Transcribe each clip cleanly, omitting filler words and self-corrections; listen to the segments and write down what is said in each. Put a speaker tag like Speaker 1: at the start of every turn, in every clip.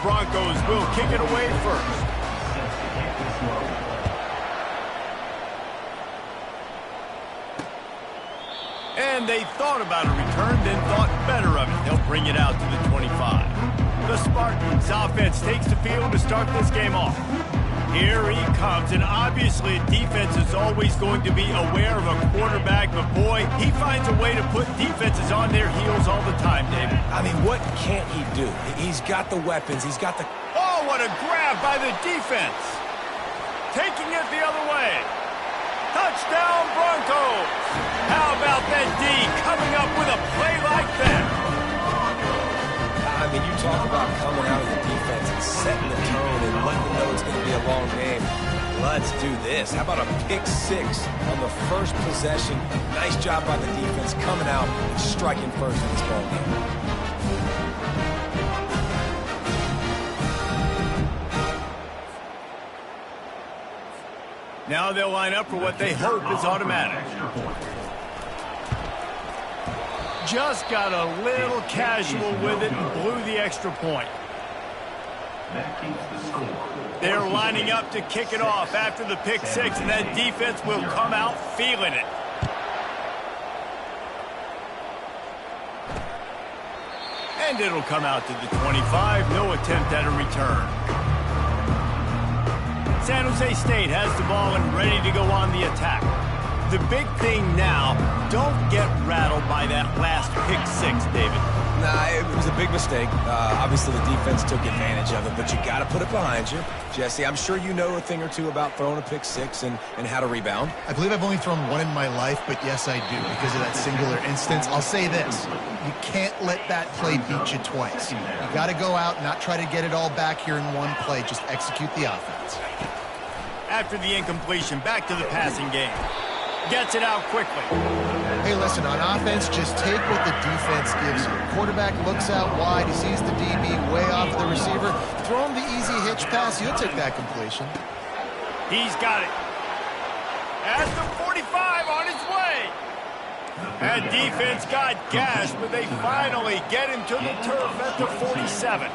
Speaker 1: Broncos will kick it away first. And they thought about a return, then thought better of it. They'll bring it out to the 25. The Spartans offense takes the field to start this game off. Here he comes, and obviously defense is always going to be aware of a quarterback, but boy, he finds a way to put defenses on their heels all the time, David.
Speaker 2: I mean, what can't he do? He's got the weapons, he's got the...
Speaker 1: Oh, what a grab by the defense! Taking it the other way. Touchdown, Broncos! How about that D coming up with a play like that?
Speaker 2: I mean, you talk about coming out of the defense and setting the tone and letting them know it's going to be a long game. Let's do this. How about a pick six on the first possession? Nice job by the defense coming out and striking first in this ball game.
Speaker 1: Now they'll line up for what they hope is automatic. Just got a little casual with it and blew the extra point. They're lining up to kick it off after the pick six, and that defense will come out feeling it. And it'll come out to the 25. No attempt at a return. San Jose State has the ball and ready to go on the attack. The big thing now, don't get rattled by that last pick six, David.
Speaker 2: Nah, it was a big mistake. Obviously, the defense took advantage of it, but you got to put it behind you. Jesse, I'm sure you know a thing or two about throwing a pick six and how to rebound.
Speaker 3: I believe I've only thrown one in my life, but yes, I do, because of that singular instance. I'll say this. You can't let that play beat you twice. You got to go out and not try to get it all back here in one play. Just execute the offense.
Speaker 1: After the incompletion, back to the passing game. Gets it out quickly.
Speaker 3: Hey, listen, on offense, just take what the defense gives you. Quarterback looks out wide. He sees the DB way off the receiver. Throw him the easy hitch pass. You'll take that completion.
Speaker 1: He's got it. At the 45 on his way. That defense got gashed, but they finally get him to the turf at the 47.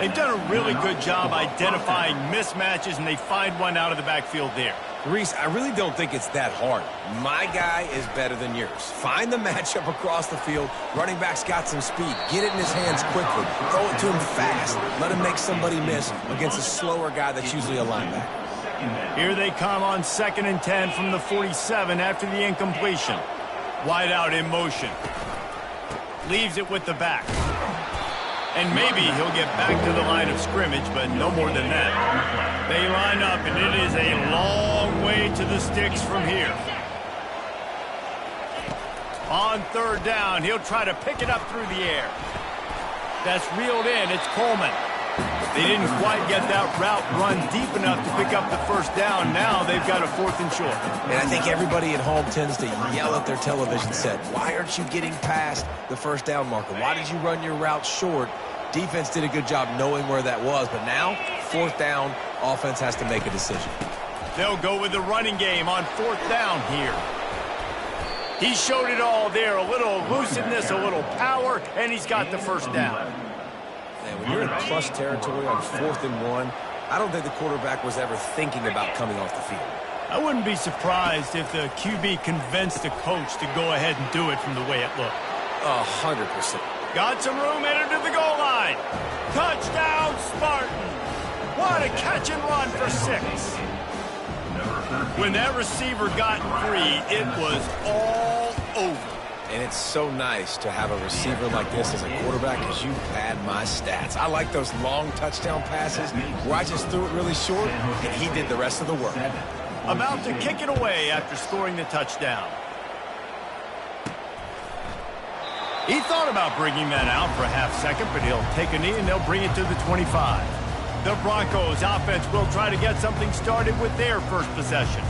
Speaker 1: They've done a really good job identifying mismatches, and they find one out of the backfield there.
Speaker 2: Reese, I really don't think it's that hard. My guy is better than yours. Find the matchup across the field. Running back's got some speed. Get it in his hands quickly. Throw it to him fast. Let him make somebody miss against a slower guy that's usually a linebacker.
Speaker 1: Here they come on 2nd and 10 from the 47 after the incompletion. Wide out in motion. Leaves it with the back. And maybe he'll get back to the line of scrimmage, but no more than that. They line up, and it is a long way to the sticks from here. On 3rd down, he'll try to pick it up through the air. That's reeled in. It's Coleman. They didn't quite get that route run deep enough to pick up the 1st down. Now they've got a 4th and short.
Speaker 2: And I think everybody at home tends to yell at their television set. Why aren't you getting past the 1st down marker? Why did you run your route short? Defense did a good job knowing where that was, but now, 4th down, offense has to make a decision.
Speaker 1: They'll go with the running game on 4th down here. He showed it all there, a little elusiveness, a little power, and he's got the 1st down.
Speaker 2: Man, when you're in plus territory on 4th and 1, I don't think the quarterback was ever thinking about coming off the field.
Speaker 1: I wouldn't be surprised if the QB convinced the coach to go ahead and do it from the way it looked.
Speaker 2: 100%.
Speaker 1: Got some room, entered to the goal line. Touchdown, Spartan. What a catch and run for 6. When that receiver got free, it was all over.
Speaker 2: And it's so nice to have a receiver like this as a quarterback because you pad my stats. I like those long touchdown passes where I just threw it really short and he did the rest of the work.
Speaker 1: About to kick it away after scoring the touchdown. He thought about bringing that out for a half-second, but he'll take a knee and they'll bring it to the 25. The Broncos offense will try to get something started with their first possession.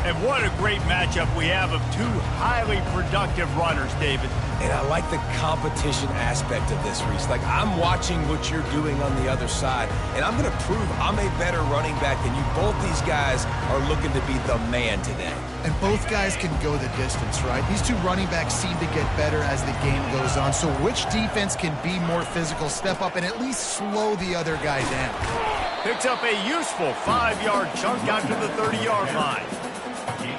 Speaker 1: And what a great matchup we have of two highly productive runners, David.
Speaker 2: And I like the competition aspect of this, Reese. Like, I'm watching what you're doing on the other side, and I'm going to prove I'm a better running back than you. Both these guys are looking to be the man today.
Speaker 3: And both guys can go the distance, right? These two running backs seem to get better as the game goes on. So which defense can be more physical, step up, and at least slow the other guy down?
Speaker 1: Picks up a useful 5-yard chunk out to the 30-yard line.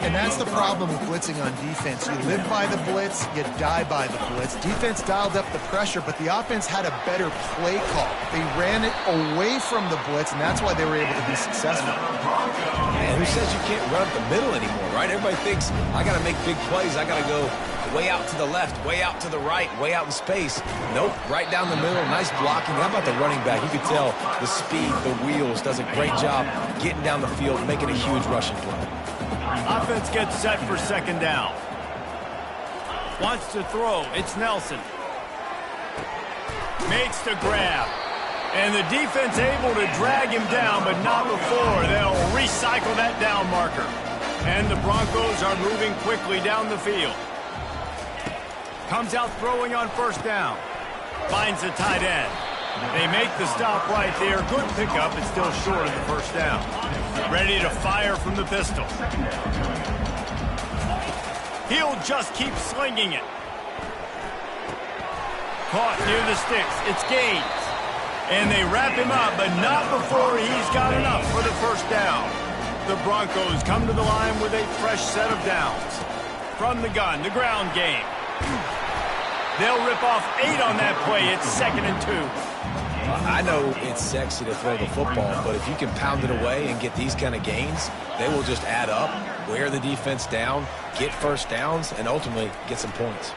Speaker 3: And that's the problem with blitzing on defense. You live by the blitz, you die by the blitz. Defense dialed up the pressure, but the offense had a better play call. They ran it away from the blitz, and that's why they were able to be successful.
Speaker 2: Man, who says you can't run up the middle anymore, right? Everybody thinks, I got to make big plays. I got to go way out to the left, way out to the right, way out in space. Nope, right down the middle, nice blocking. How about the running back? You could tell the speed, the wheels, does a great job getting down the field, making a huge rushing play.
Speaker 1: Offense gets set for second down. Wants to throw. It's Nelson. Makes the grab. And the defense able to drag him down, but not before they'll recycle that down marker. And the Broncos are moving quickly down the field. Comes out throwing on first down. Finds the tight end. They make the stop right there. Good pickup, but still short of the first down. Ready to fire from the pistol. He'll just keep slinging it. Caught near the sticks. It's Gaines. And they wrap him up, but not before he's got enough for the first down. The Broncos come to the line with a fresh set of downs. From the gun, the ground game. They'll rip off 8 on that play. It's 2nd and 2.
Speaker 2: I know it's sexy to throw the football, but if you can pound it away and get these kind of gains, they will just add up, wear the defense down, get first downs, and ultimately get some points.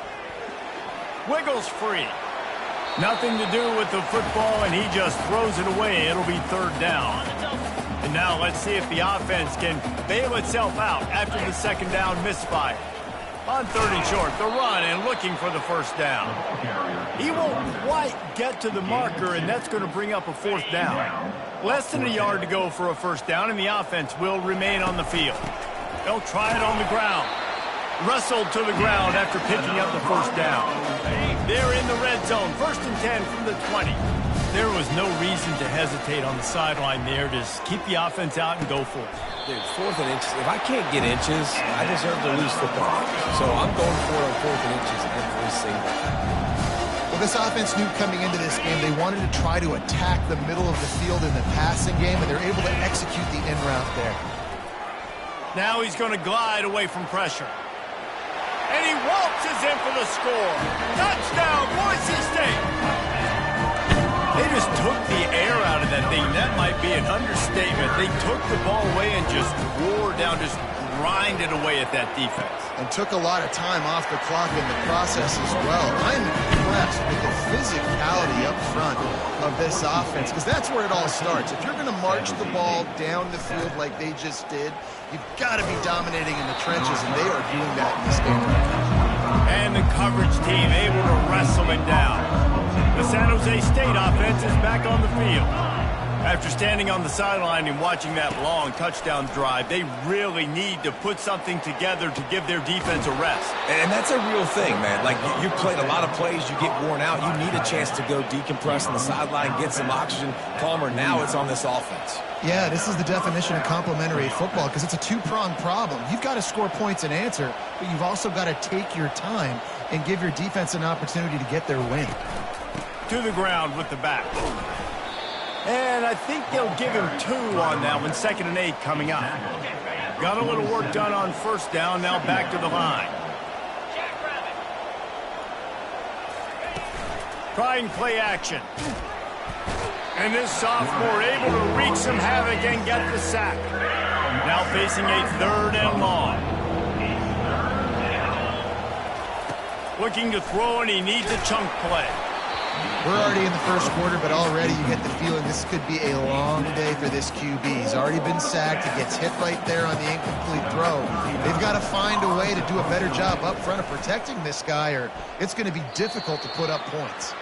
Speaker 1: Wiggles free. Nothing to do with the football, and he just throws it away. It'll be 3rd down. And now let's see if the offense can bail itself out after the 2nd down misfire. On 3rd and short, the run and looking for the first down. He won't quite get to the marker, and that's going to bring up a 4th down. Less than a yard to go for a first down, and the offense will remain on the field. They'll try it on the ground. Wrestled to the ground after picking up the first down. They're in the red zone, 1st and 10 from the 20. There was no reason to hesitate on the sideline there. Just keep the offense out and go for it.
Speaker 2: Dude, 4th and inches. If I can't get inches, I deserve to lose football. So I'm going for it on 4th and inches every single time.
Speaker 3: Well, this offense knew coming into this game they wanted to try to attack the middle of the field in the passing game, and they're able to execute the in route there.
Speaker 1: Now he's going to glide away from pressure. And he waltzes in for the score. Touchdown, Boise State. They just took the air out of that thing. That might be an understatement. They took the ball away and just wore down, just grinded away at that defense.
Speaker 3: And took a lot of time off the clock in the process as well. I'm impressed with the physicality up front of this offense, because that's where it all starts. If you're going to march the ball down the field like they just did, you've got to be dominating in the trenches, and they are doing that in this game.
Speaker 1: And the coverage team able to wrestle it down. The San Jose State offense is back on the field. After standing on the sideline and watching that long touchdown drive, they really need to put something together to give their defense a rest.
Speaker 2: And that's a real thing, man. Like, you played a lot of plays, you get worn out, you need a chance to go decompress on the sideline, get some oxygen, calmer. Now it's on this offense.
Speaker 3: Yeah, this is the definition of complementary football, because it's a two-pronged problem. You've got to score points and answer, but you've also got to take your time and give your defense an opportunity to get their win.
Speaker 1: To the ground with the back. And I think they'll give him 2 on that one. 2nd and 8 coming up. Got a little work done on first down. Now back to the line. Trying play action. And this sophomore able to wreak some havoc and get the sack. Now facing a 3rd and long. Looking to throw, and he needs a chunk play.
Speaker 3: We're already in the first quarter, but already you get the feeling this could be a long day for this QB. He's already been sacked. He gets hit right there on the incomplete throw. They've got to find a way to do a better job up front of protecting this guy, or it's going to be difficult to put up points.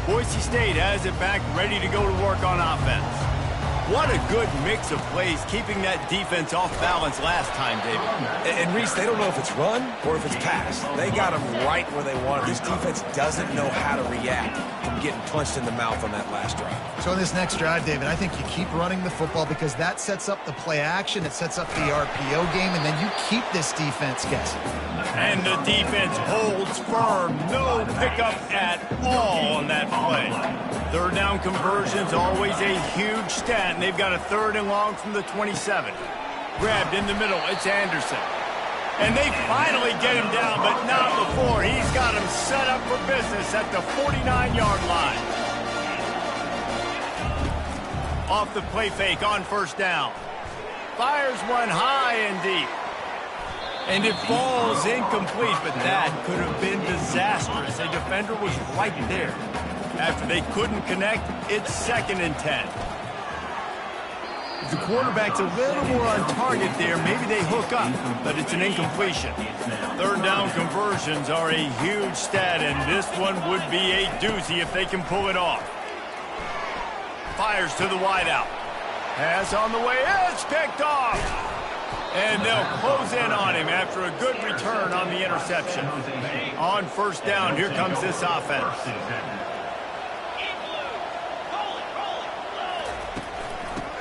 Speaker 1: Boise State has it back, ready to go to work on offense. What a good mix of plays, keeping that defense off balance last time, David.
Speaker 2: And Reese, they don't know if it's run or if it's pass. They got them right where they want it. This defense doesn't know how to react from getting punched in the mouth on that last drive.
Speaker 3: So in this next drive, David, I think you keep running the football because that sets up the play action, it sets up the RPO game, and then you keep this defense guessing.
Speaker 1: And the defense holds firm. No pickup at all on that play. Third down conversion's always a huge stat, and they've got a 3rd and long from the 27. Grabbed in the middle, it's Anderson. And they finally get him down, but not before. He's got him set up for business at the 49-yard line. Off the play fake on 1st down. Fires one high and deep. And it falls incomplete, but that could have been disastrous. A defender was right there. After they couldn't connect, it's 2nd and 10. If the quarterback's a little more on target there, maybe they hook up, but it's an incompletion. 3rd down conversions are a huge stat, and this one would be a doozy if they can pull it off. Fires to the wideout. Pass on the way, it's picked off. And they'll close in on him after a good return on the interception. On 1st down, here comes this offense.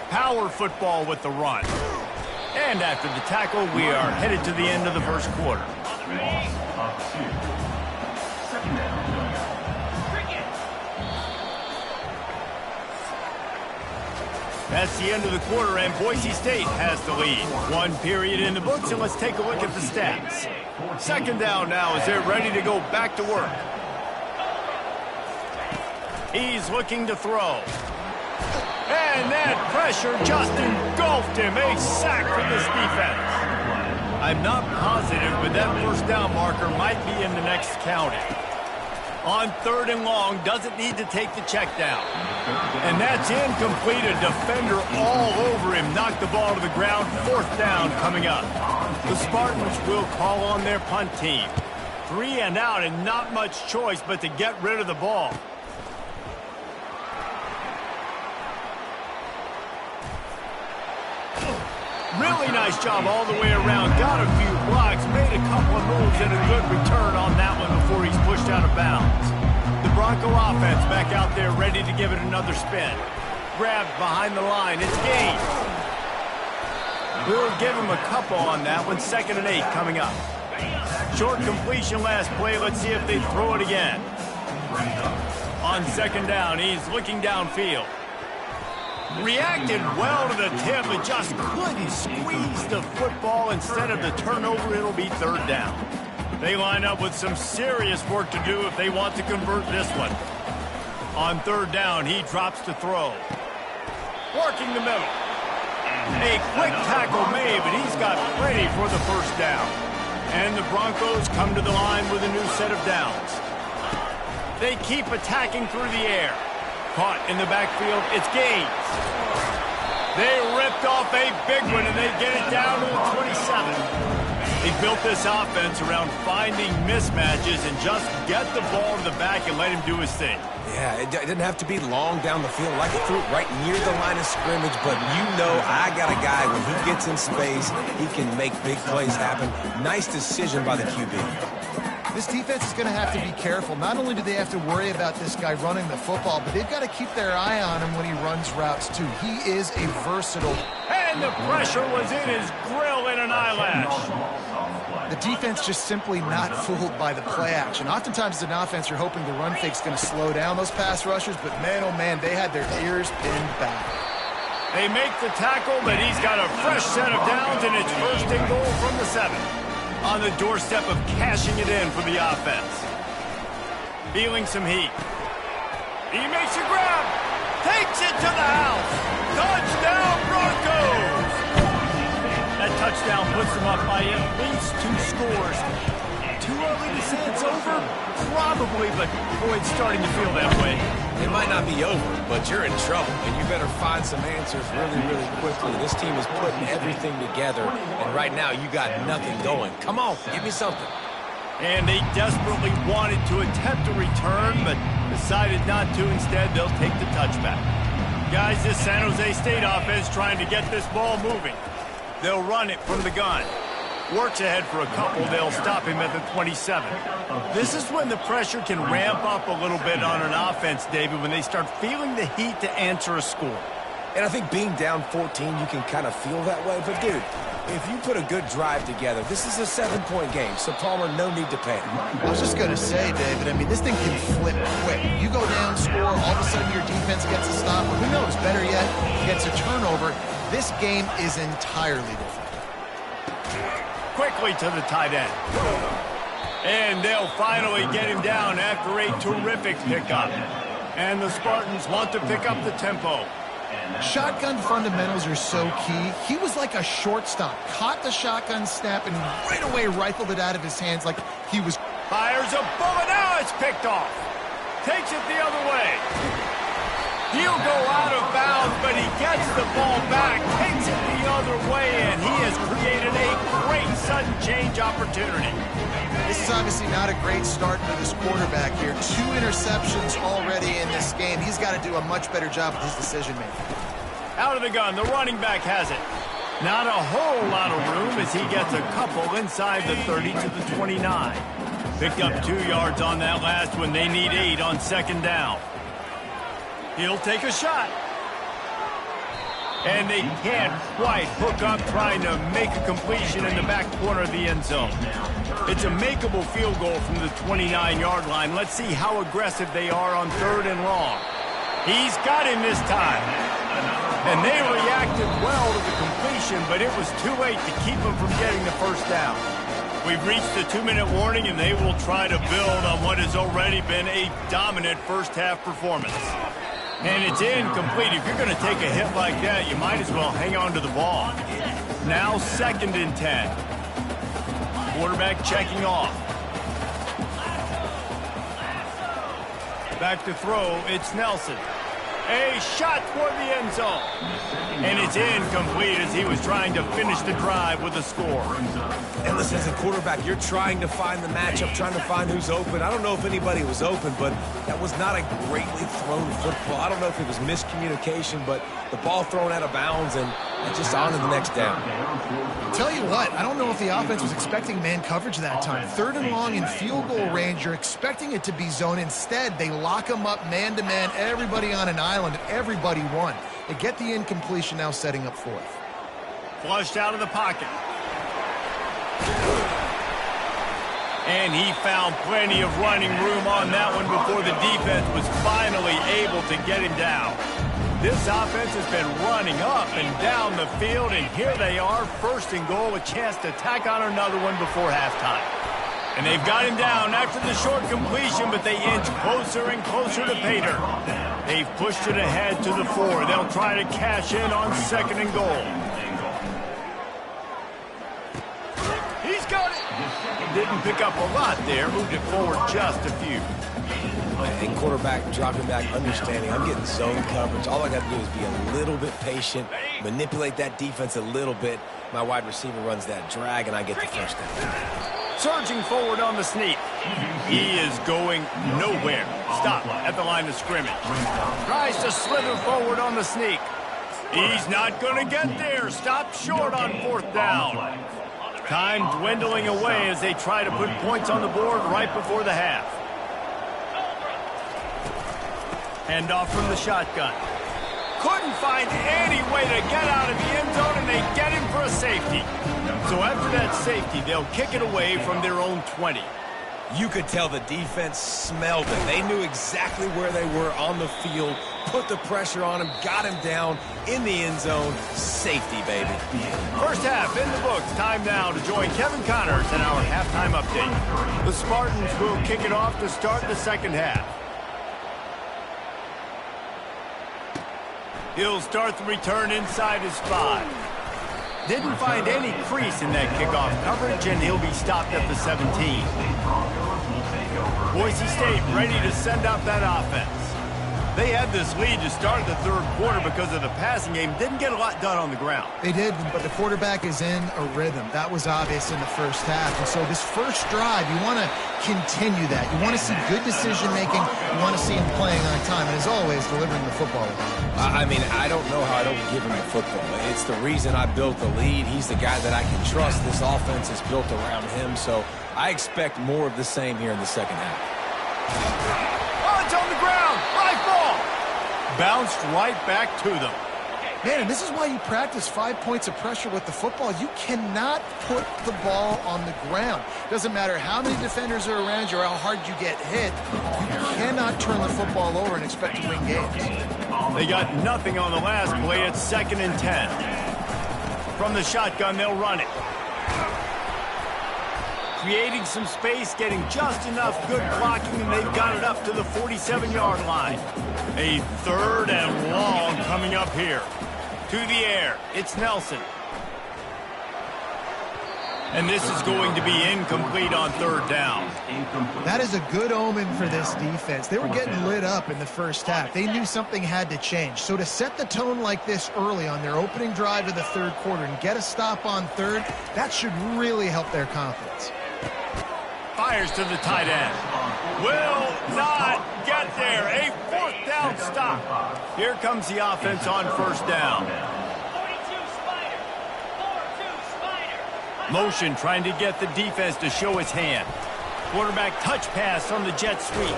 Speaker 1: Power football with the run. And after the tackle, we are headed to the end of the 1st quarter. That's the end of the quarter, and Boise State has the lead. 1 period in the books, and let's take a look at the stats. 2nd down now as they're ready to go back to work. He's looking to throw. And that pressure just engulfed him. A sack from this defense. I'm not positive, but that 1st down marker might be in the next county. On 3rd and long, doesn't need to take the check down. And that's incomplete. A defender all over him. Knocked the ball to the ground. 4th down coming up. The Spartans will call on their punt team. 3 and out, and not much choice but to get rid of the ball. Really nice job all the way around. Got a few blocks, made a couple of moves, and a good return on that one before he's pushed out of bounds. The Bronco offense back out there ready to give it another spin. Grabbed behind the line. It's gained. We'll give him a couple on that one. 2nd and 8 coming up. Short completion last play. Let's see if they throw it again. On 2nd down, he's looking downfield. Reacted well to the tip, but just couldn't squeeze the football. Instead of the turnover, it'll be 3rd down. They line up with some serious work to do if they want to convert this one. On 3rd down, he drops to throw. Working the middle. A quick tackle made, but he's got plenty for the 1st down. And the Broncos come to the line with a new set of downs. They keep attacking through the air. Caught in the backfield, it's Gaines. They ripped off a big one, and they get it down to the 27. They built this offense around finding mismatches and just get the ball to the back and let him do his thing.
Speaker 2: Yeah, it didn't have to be long down the field. Like he threw it right near the line of scrimmage, but you know I got a guy, when he gets in space, he can make big plays happen. Nice decision by the QB.
Speaker 3: This defense is going to have to be careful. Not only do they have to worry about this guy running the football, but they've got to keep their eye on him when he runs routes, too. He is a versatile.
Speaker 1: And the pressure was in his grill in an eyelash.
Speaker 3: The defense just simply not fooled by the play action. Oftentimes as an offense, you're hoping the run fake's going to slow down those pass rushers, but man, oh man, they had their ears pinned back.
Speaker 1: They make the tackle, but he's got a fresh set of downs, and it's 1st and goal from the 7. On the doorstep of cashing it in for the offense. Feeling some heat. He makes a grab. Takes it to the house. Touchdown, Broncos! That touchdown puts them up by at least 2 scores. Too early to say it's over? Probably, but boy, it's starting to feel that way.
Speaker 2: It might not be over, but you're in trouble, and you better find some answers really, really quickly. This team is putting everything together, and right now you got nothing going. Come on, give me something.
Speaker 1: And they desperately wanted to attempt a return, but decided not to. Instead, they'll take the touchback. Guys, this San Jose State offense trying to get this ball moving. They'll run it from the gun. Works ahead for a couple. They'll stop him at the 27. This is when the pressure can ramp up a little bit on an offense, David, when they start feeling the heat to answer a score.
Speaker 2: And I think being down 14, you can kind of feel that way. But, dude, if you put a good drive together, this is a 7-point game. So, Palmer, no need to panic.
Speaker 3: I was just going to say, David, I mean, this thing can flip quick. You go down, score, all of a sudden your defense gets a stop. Or who knows, better yet, gets a turnover. This game is entirely different.
Speaker 1: Quickly to the tight end. And they'll finally get him down after a terrific pickup. And the Spartans want to pick up the tempo.
Speaker 3: Shotgun fundamentals are so key. He was like a shortstop. Caught the shotgun snap and right away rifled it out of his hands like he was...
Speaker 1: Fires a bullet. Now it's picked off. Takes it the other way. He'll go out of bounds, but he gets the ball back. Takes it the other way, and he has created a great sudden change opportunity.
Speaker 3: This is obviously not a great start for this quarterback here. 2 interceptions already in this game. He's got to do a much better job with his decision-making.
Speaker 1: Out of the gun, the running back has it. Not a whole lot of room as he gets a couple inside the 30 to the 29. Picked up 2 yards on that last one. They need 8 on second down. He'll take a shot. And they can't quite hook up trying to make a completion in the back corner of the end zone. It's a makeable field goal from the 29-yard line. Let's see how aggressive they are on 3rd and long. He's got him this time. And they reacted well to the completion, but it was too late to keep him from getting the first down. We've reached the 2-minute warning, and they will try to build on what has already been a dominant first-half performance. And it's incomplete. If you're going to take a hit like that, you might as well hang on to the ball. Now 2nd and 10. Quarterback checking off. Back to throw, it's Nelson. A shot toward the end zone. And it's incomplete as he was trying to finish the drive with a score.
Speaker 2: And listen, as a quarterback, you're trying to find the matchup, trying to find who's open. I don't know if anybody was open, but that was not a greatly thrown football. I don't know if it was miscommunication, but the ball thrown out of bounds and just on to the next down.
Speaker 3: Tell you what, I don't know if the offense was expecting man coverage that time. 3rd and long in field goal range, you're expecting it to be zone. Instead, they lock them up man-to-man, everybody on an island, and everybody won. They get the incompletion now setting up 4th.
Speaker 1: Flushed out of the pocket. And he found plenty of running room on that one before the defense was finally able to get him down. This offense has been running up and down the field, and here they are, 1st and goal, a chance to tack on another one before halftime. And they've got him down after the short completion, but they inch closer and closer to pay dirt. They've pushed it ahead to the 4. They'll try to cash in on 2nd and goal. He's got it. Didn't pick up a lot there, moved it forward just a few.
Speaker 2: And quarterback dropping back, understanding I'm getting zone coverage. All I got to do is be a little bit patient, manipulate that defense a little bit. My wide receiver runs that drag, and I get the first down.
Speaker 1: Surging forward on the sneak. He is going nowhere. Stop at the line of scrimmage. Tries to slither forward on the sneak. He's not going to get there. Stop short on 4th down. Time dwindling away as they try to put points on the board right before the half. Handoff from the shotgun. Couldn't find any way to get out of the end zone, and they get him for a safety. So after that safety, they'll kick it away from their own 20.
Speaker 2: You could tell the defense smelled it. They knew exactly where they were on the field, put the pressure on him, got him down in the end zone. Safety, baby.
Speaker 1: First half in the books. Time now to join Kevin Connors in our halftime update. The Spartans will kick it off to start the 2nd half. He'll start the return inside his 5. Didn't find any crease in that kickoff coverage, and he'll be stopped at the 17. Boise State ready to send up that offense. They had this lead to start the third quarter because of the passing game. Didn't get a lot done on the ground.
Speaker 3: They did, but the quarterback is in a rhythm. That was obvious in the first half. And so this first drive, you want to continue that. You want to see good decision-making. You want to see him playing on time. And as always, delivering the football.
Speaker 2: I mean, I don't know how I don't give him the football. It's the reason I built the lead. He's the guy that I can trust. This offense is built around him. So I expect more of the same here in the second half.
Speaker 1: Oh, it's on the ground. High ball. Bounced right back to them.
Speaker 3: Man, and this is why you practice 5 points of pressure with the football. You cannot put the ball on the ground. Doesn't matter how many defenders are around you or how hard you get hit. You cannot turn the football over and expect to win games.
Speaker 1: They got nothing on the last play. It's 2nd and 10. From the shotgun, they'll run it. Creating some space, getting just enough good blocking, and they've got it up to the 47-yard line. A 3rd and long coming up here. To the air, it's Nelson. And this is going to be incomplete on 3rd down.
Speaker 3: That is a good omen for this defense. They were getting lit up in the first half. They knew something had to change. So to set the tone like this early on their opening drive of the third quarter and get a stop on 3rd, that should really help their confidence.
Speaker 1: Fires to the tight end. Will not get there. A 4th down stop. Here comes the offense on 1st down. Motion trying to get the defense to show its hand. Quarterback touch pass on the jet sweep.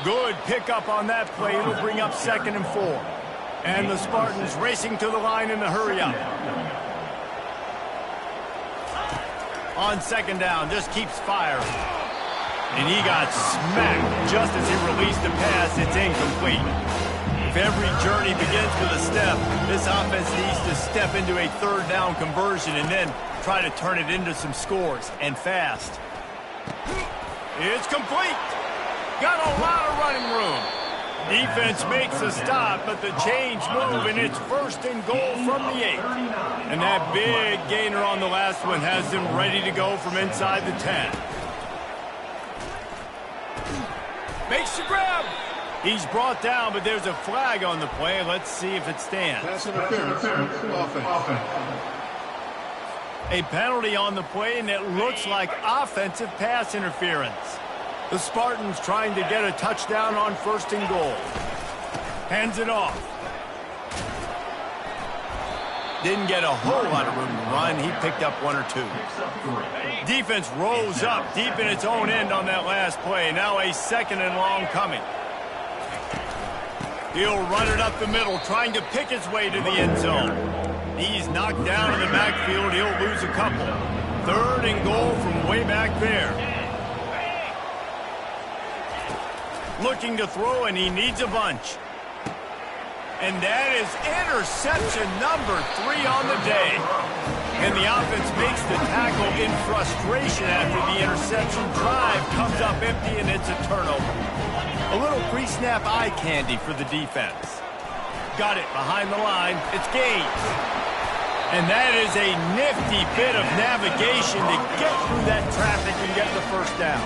Speaker 1: Good pickup on that play. It'll bring up 2nd and 4. And the Spartans racing to the line in the hurry-up. On 2nd down, just keeps firing. And he got smacked just as he released the pass. It's incomplete. If every journey begins with a step, this offense needs to step into a 3rd down conversion and then try to turn it into some scores, and fast. It's complete. Got a lot of running room. Defense makes a stop, but the chains move, and it's 1st and goal from the 8. And that big gainer on the last one has them ready to go from inside the 10. Makes the grab. He's brought down, but there's a flag on the play. Let's see if it stands.
Speaker 4: Pass interference. Offense.
Speaker 1: A penalty on the play, and it looks like offensive pass interference. The Spartans trying to get a touchdown on 1st and goal. Hands it off. Didn't get a whole lot of room to run. He picked up 1 or 2. Defense rose up deep in its own end on that last play. Now a 2nd and long coming. He'll run it up the middle, trying to pick his way to the end zone. He's knocked down in the backfield. He'll lose a couple. 3rd and goal from way back there. Looking to throw, and he needs a bunch. And that is interception number 3 on the day. And the offense makes the tackle in frustration after the interception. Drive comes up empty, and it's a turnover. A little pre-snap eye candy for the defense. Got it behind the line. It's Gaines. And that is a nifty bit of navigation to get through that traffic and get the 1st down.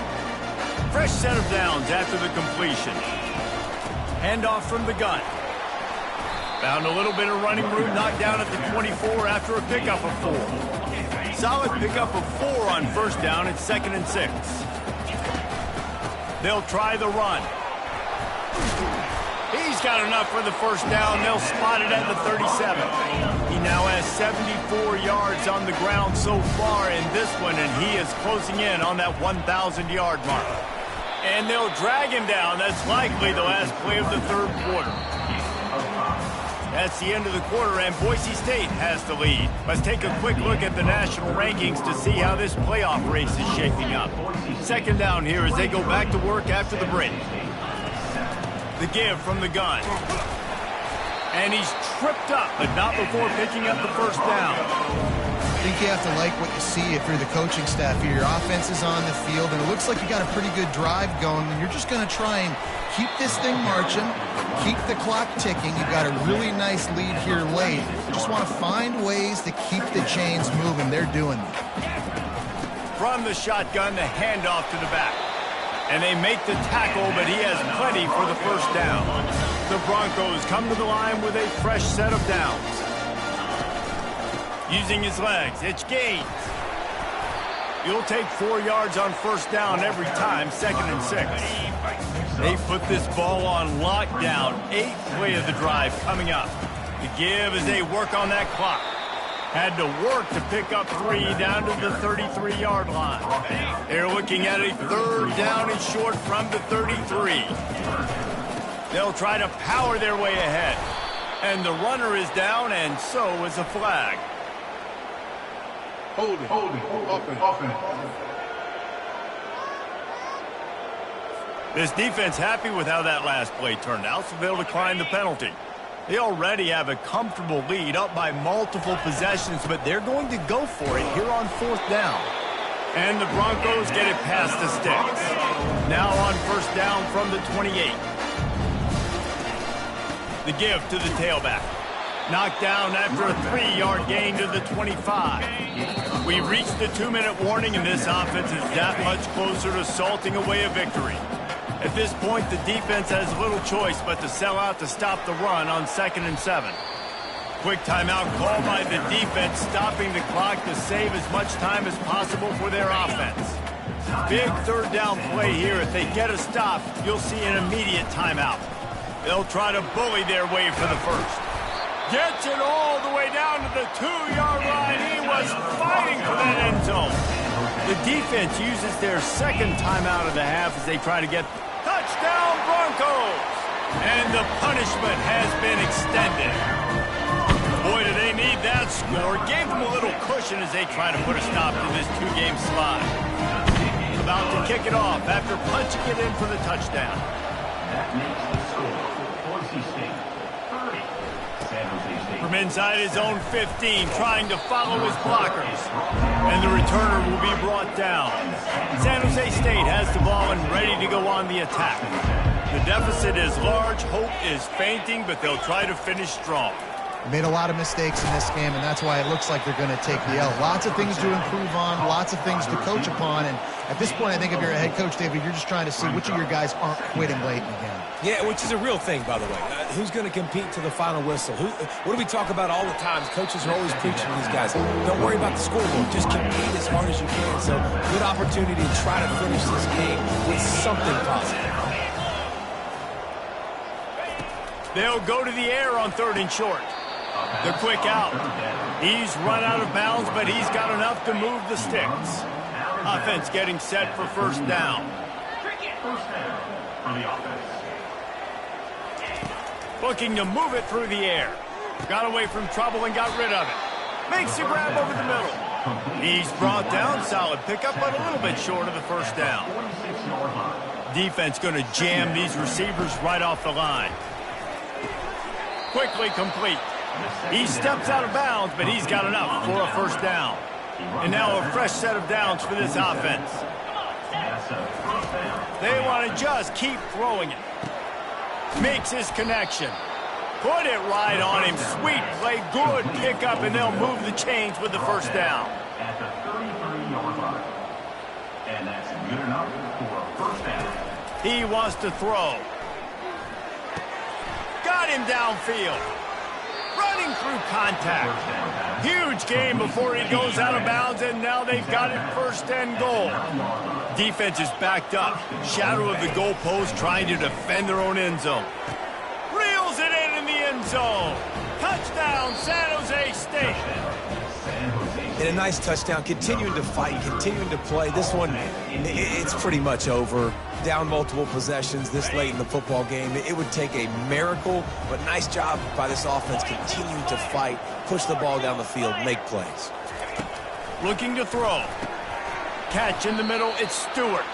Speaker 1: Fresh set of downs after the completion. Handoff from the gun. Found a little bit of running room, knocked down at the 24 after a pickup of 4. Solid pickup of 4 on 1st down. It's 2nd and 6. They'll try the run. He's got enough for the 1st down. They'll spot it at the 37. He now has 74 yards on the ground so far in this one, and he is closing in on that 1,000-yard mark. And they'll drag him down. That's likely the last play of the 3rd quarter. That's the end of the quarter, and Boise State has the lead. Let's take a quick look at the national rankings to see how this playoff race is shaping up. 2nd down here as they go back to work after the break. The give from the gun. And he's tripped up, but not before picking up the 1st down.
Speaker 3: I think you have to like what you see if you're the coaching staff here. Your offense is on the field, and it looks like you got a pretty good drive going, and you're just going to try and keep this thing marching, keep the clock ticking. You've got a really nice lead here late. You just want to find ways to keep the chains moving. They're doing that.
Speaker 1: From the shotgun, the handoff to the back. And they make the tackle, but he has plenty for the first down. The Broncos come to the line with a fresh set of downs. Using his legs, it's Gaines. You'll take 4 yards on first down every time, 2nd and 6. They put this ball on lockdown. 8th play of the drive coming up. The give as they work on that clock. Had to work to pick up 3 down to the 33-yard line. They're looking at a 3rd down and short from the 33. They'll try to power their way ahead. And the runner is down, and so is a flag.
Speaker 4: Holding, offense.
Speaker 1: This defense happy with how that last play turned out, so they'll decline the penalty. They already have a comfortable lead up by multiple possessions, but they're going to go for it here on 4th down. And the Broncos get it past the sticks. Now on first down from the 28. The give to the tailback. Knocked down after a 3-yard gain to the 25. We reached the 2-minute warning, and this offense is that much closer to salting away a victory. At this point, the defense has little choice but to sell out to stop the run on 2nd and 7. Quick timeout called by the defense, stopping the clock to save as much time as possible for their offense. Big 3rd down play here. If they get a stop, you'll see an immediate timeout. They'll try to bully their way for the first. Gets it all the way down to the 2-yard line. He was fighting for that end zone. The defense uses their 2nd timeout of the half as they try to get touchdown Broncos. And the punishment has been extended. Boy, do they need that score. Gave them a little cushion as they try to put a stop to this 2-game slide. About to kick it off after punching it in for the touchdown.
Speaker 5: That makes the score Boise State 30.
Speaker 1: From inside his own 15, trying to follow his blockers. And the returner will be brought down. San Jose State has the ball and ready to go on the attack. The deficit is large, hope is fainting, but they'll try to finish strong.
Speaker 3: Made a lot of mistakes in this game, and that's why it looks like they're going to take the L. Lots of things to improve on, lots of things to coach upon, and at this point, I think if you're a head coach, David, you're just trying to see which of your guys aren't quitting late in the game.
Speaker 2: Yeah, which is a real thing, by the way. Who's going to compete to the final whistle? What do we talk about all the time? Coaches are always preaching to these guys. Don't worry about the scoreboard. Just compete as hard as you can. So, good opportunity to try to finish this game with something positive.
Speaker 1: They'll go to the air on 3rd and short. The quick out. He's run out of bounds, but he's got enough to move the sticks. Offense getting set for first down.
Speaker 5: First down for the offense.
Speaker 1: Looking to move it through the air. Got away from trouble and got rid of it. Makes the grab over the middle. He's brought down. Solid pickup, but a little bit short of the first down. Defense going to jam these receivers right off the line. Quickly complete. He steps out of bounds, but he's got enough for a first down. And now a fresh set of downs for this offense. They want to just keep throwing it. Makes his connection. Put it right on him. Sweet play, good pickup, and they'll move the chains with the first down.
Speaker 5: At the 33-yard line. And that's good enough for a first down.
Speaker 1: He wants to throw. Got him downfield. Running through contact. Huge game before he goes out of bounds, and now they've got it 1st and goal. Defense is backed up. Shadow of the goalpost trying to defend their own end zone. Reels it in the end zone. Touchdown, San Jose State.
Speaker 2: And a nice touchdown, continuing to fight, continuing to play. This one, it's pretty much over. Down multiple possessions this late in the football game. It would take a miracle, but nice job by this offense continuing to fight, push the ball down the field, make plays.
Speaker 1: Looking to throw. Catch in the middle, it's Stewart.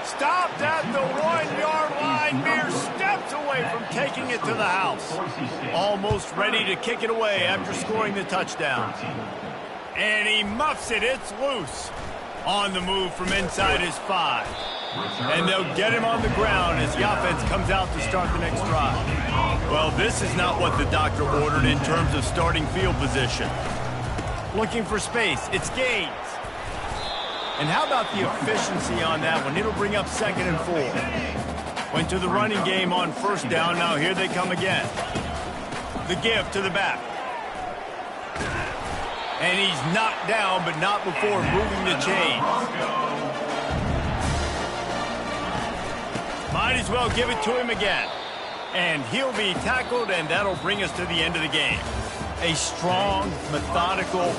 Speaker 1: Stopped at the 1-yard line, mere steps away from taking it to the house. Almost ready to kick it away after scoring the touchdown. And he muffs it, it's loose. On the move from inside his 5. And they'll get him on the ground as the offense comes out to start the next drive. Well, this is not what the doctor ordered in terms of starting field position. Looking for space, it's Gaines. And how about the efficiency on that one? It'll bring up 2nd and 4. Went to the running game on 1st down. Now here they come again. The give to the back. And he's knocked down, but not before moving the chains. Might as well give it to him again. And he'll be tackled, and that'll bring us to the end of the game. A strong, methodical